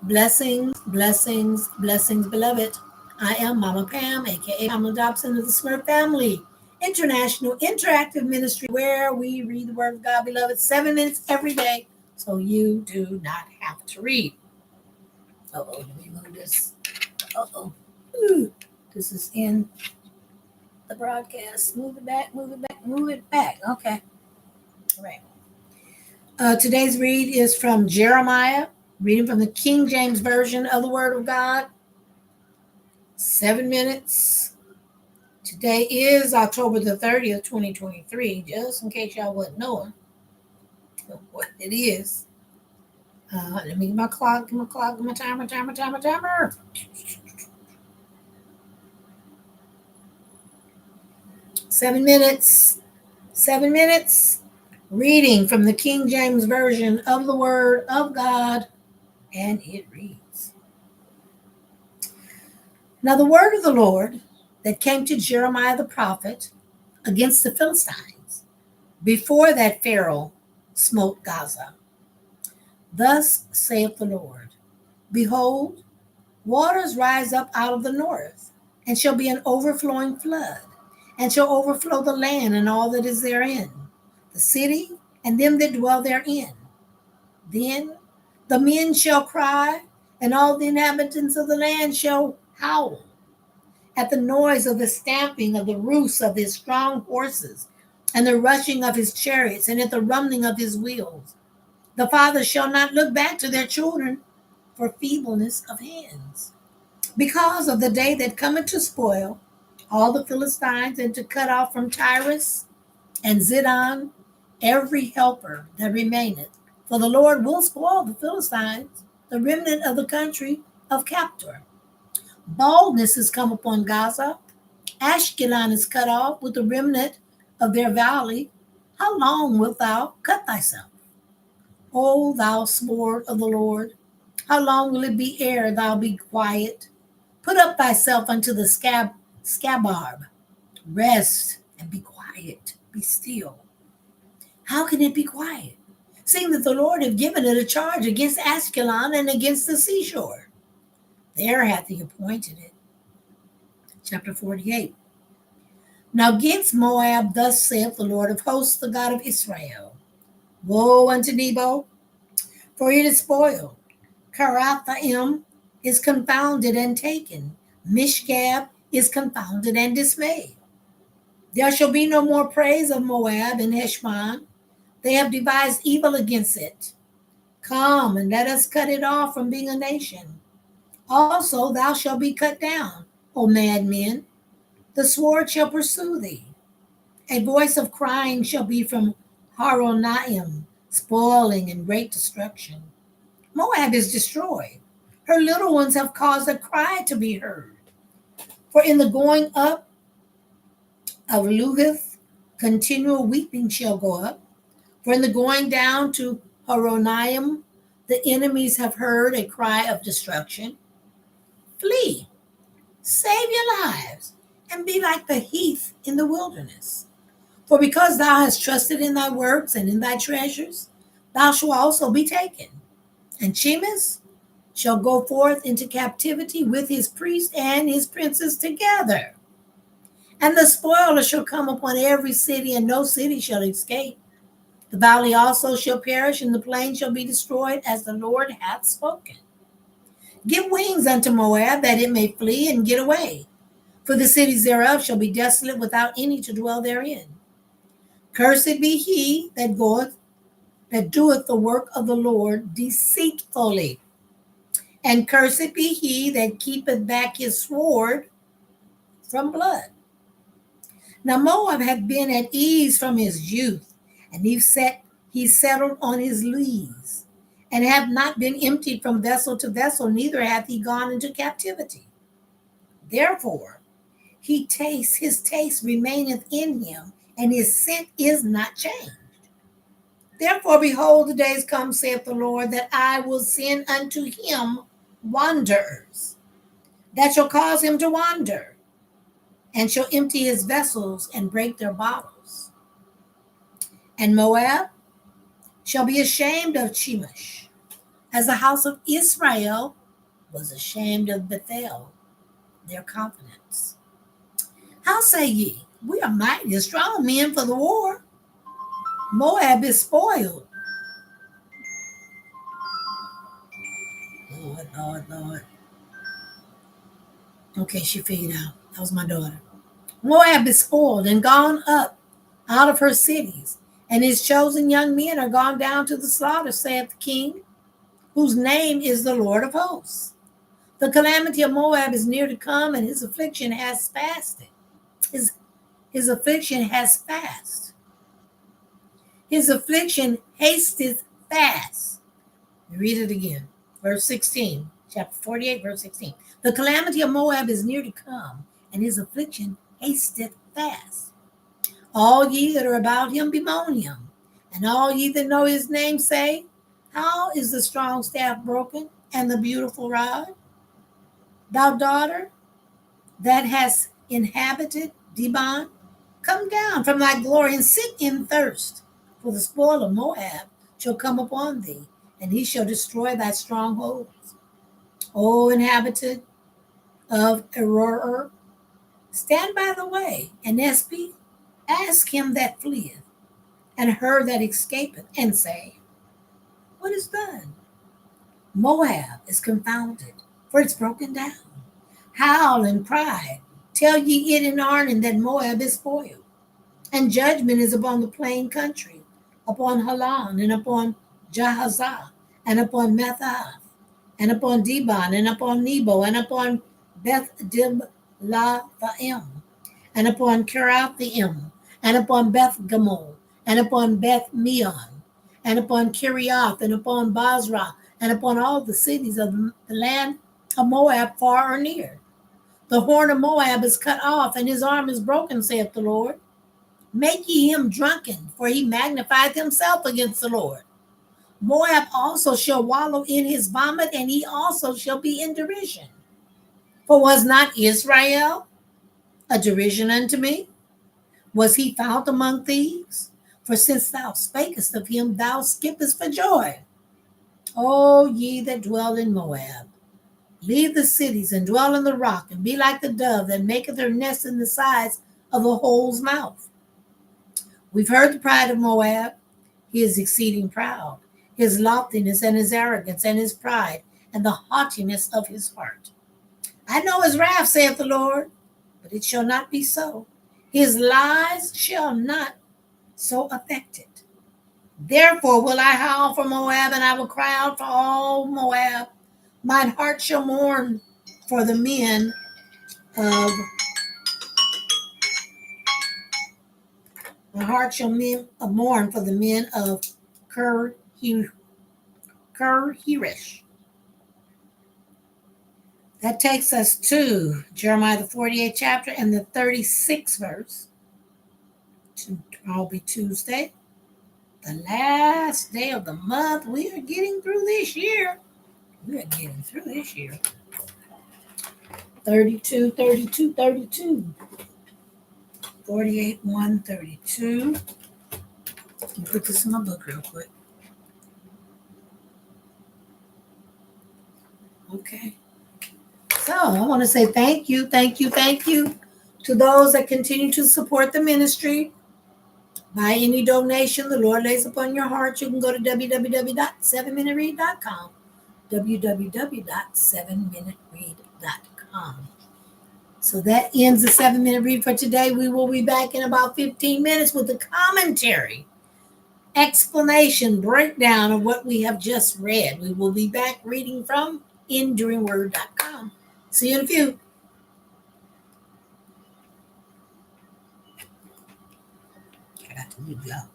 Blessings, blessings, blessings, beloved. I am Mama Pam, aka Pamela Dobson of the SMRF family, international interactive ministry where we read the Word of God, beloved, 7 minutes every day, so you do not have to read. Let me move this. Ooh, this is in the broadcast. Move it back, move it back, move it back. Okay, all right. Today's read is from Jeremiah, reading from the King James Version of the Word of God. 7 minutes. Today is October the 30th, 2023, just in case y'all wasn't knowing what it is. Let me get my clock, my timer. 7 minutes. 7 minutes. Reading from the King James Version of the Word of God, and it reads. Now the word of the Lord that came to Jeremiah the prophet against the Philistines, before that Pharaoh smote Gaza. Thus saith the Lord, behold, waters rise up out of the north, and shall be an overflowing flood, and shall overflow the land and all that is therein, the city and them that dwell therein. Then the men shall cry, and all the inhabitants of the land shall howl at the noise of the stamping of the roofs of his strong horses, and the rushing of his chariots, and at the rumbling of his wheels. The fathers shall not look back to their children for feebleness of hands, because of the day that cometh to spoil all the Philistines, and to cut off from Tyrus and Zidon every helper that remaineth. For the Lord will spoil the Philistines, the remnant of the country of Captor. Baldness is come upon Gaza. Ashkelon is cut off with the remnant of their valley. How long wilt thou cut thyself, O thou sword of the Lord? How long will it be ere thou be quiet? Put up thyself unto the scabbard. Rest and be quiet. Be still. How can it be quiet, seeing that the Lord hath given it a charge against Ashkelon and against the seashore? There hath he appointed it. Chapter 48. Now against Moab, thus saith the Lord of hosts, the God of Israel. Woe unto Nebo, for it is spoiled. Karathaim is confounded and taken. Mishgab is confounded and dismayed. There shall be no more praise of Moab and Heshbon. They have devised evil against it. Come and let us cut it off from being a nation. Also thou shalt be cut down, O madmen. The sword shall pursue thee. A voice of crying shall be from Horonaim, spoiling and great destruction. Moab is destroyed. Her little ones have caused a cry to be heard. For in the going up of Luhith, continual weeping shall go up. For in the going down to Horonaim, the enemies have heard a cry of destruction. Flee, save your lives, and be like the heath in the wilderness. For because thou hast trusted in thy works and in thy treasures, thou shalt also be taken. And Chemosh shall go forth into captivity with his priests and his princes together. And the spoiler shall come upon every city, and no city shall escape. The valley also shall perish, and the plain shall be destroyed, as the Lord hath spoken. Give wings unto Moab, that it may flee and get away. For the cities thereof shall be desolate, without any to dwell therein. Cursed be he that doeth the work of the Lord deceitfully. And cursed be he that keepeth back his sword from blood. Now Moab hath been at ease from his youth, and he settled on his lees, and hath not been emptied from vessel to vessel, neither hath he gone into captivity. Therefore his taste remaineth in him, and his scent is not changed. Therefore, behold, the days come, saith the Lord, that I will send unto him wanderers, that shall cause him to wander, and shall empty his vessels and break their bottles. And Moab shall be ashamed of Chemosh, as the house of Israel was ashamed of Bethel, their confidence. How say ye, we are mighty and strong men for the war? Moab is spoiled. Lord, Lord, Lord. Okay, she figured out. That was my daughter. Moab is spoiled and gone up out of her cities, and his chosen young men are gone down to the slaughter, saith the king, whose name is the Lord of hosts. The calamity of Moab is near to come, and his affliction has fasted. His affliction has passed. His affliction hasteth fast. Read it again. Verse 16, chapter 48, verse 16. The calamity of Moab is near to come, and his affliction hasteth fast. All ye that are about him bemoan him, and all ye that know his name say, how is the strong staff broken, and the beautiful rod? Thou daughter that hast inhabited Dibon, come down from thy glory and sit in thirst, for the spoil of Moab shall come upon thee, and he shall destroy thy strongholds. O inhabitant of Aroer, stand by the way, and Espy, ask him that fleeth, and her that escapeth, and say, what is done? Moab is confounded, for it's broken down. Howl and cry, tell ye it in Arnon that Moab is spoiled. And judgment is upon the plain country, upon Halan, and upon Jahazah, and upon Methath, and upon Dibon, and upon Nebo, and upon Beth Diblathaim, and upon Kirathaim, and upon Beth Gamol, and upon Beth Meon, and upon Kiriath, and upon Basra, and upon all the cities of the land of Moab far or near. The horn of Moab is cut off, and his arm is broken, saith the Lord. Make ye him drunken, for he magnified himself against the Lord. Moab also shall wallow in his vomit, and he also shall be in derision. For was not Israel a derision unto me? Was he found among thieves? For since thou spakest of him, thou skippest for joy. O ye that dwell in Moab, leave the cities and dwell in the rock, and be like the dove that maketh her nest in the sides of the hole's mouth. We've heard the pride of Moab. He is exceeding proud, his loftiness and his arrogance and his pride and the haughtiness of his heart. I know his wrath, saith the Lord, but it shall not be so. His lies shall not so affect it. Therefore will I howl for Moab, and I will cry out for all Moab. Mine heart shall mourn for the men of My heart shall mourn for the men of Kir-Heresh. That takes us to Jeremiah the 48th chapter and the 36th verse. Tomorrow will be Tuesday, the last day of the month. We are getting through this year. 32, 32, 32. 48, 1, 32. Let me put this in my book real quick. Okay. So I want to say thank you to those that continue to support the ministry. By any donation the Lord lays upon your heart, you can go to www.7minuteread.com. www.7minuteread.com. So that ends the 7-minute read for today. We will be back in about 15 minutes with a commentary, explanation, breakdown of what we have just read. We will be back reading from EnduringWord.com. See you in a few. I got to leave y'all.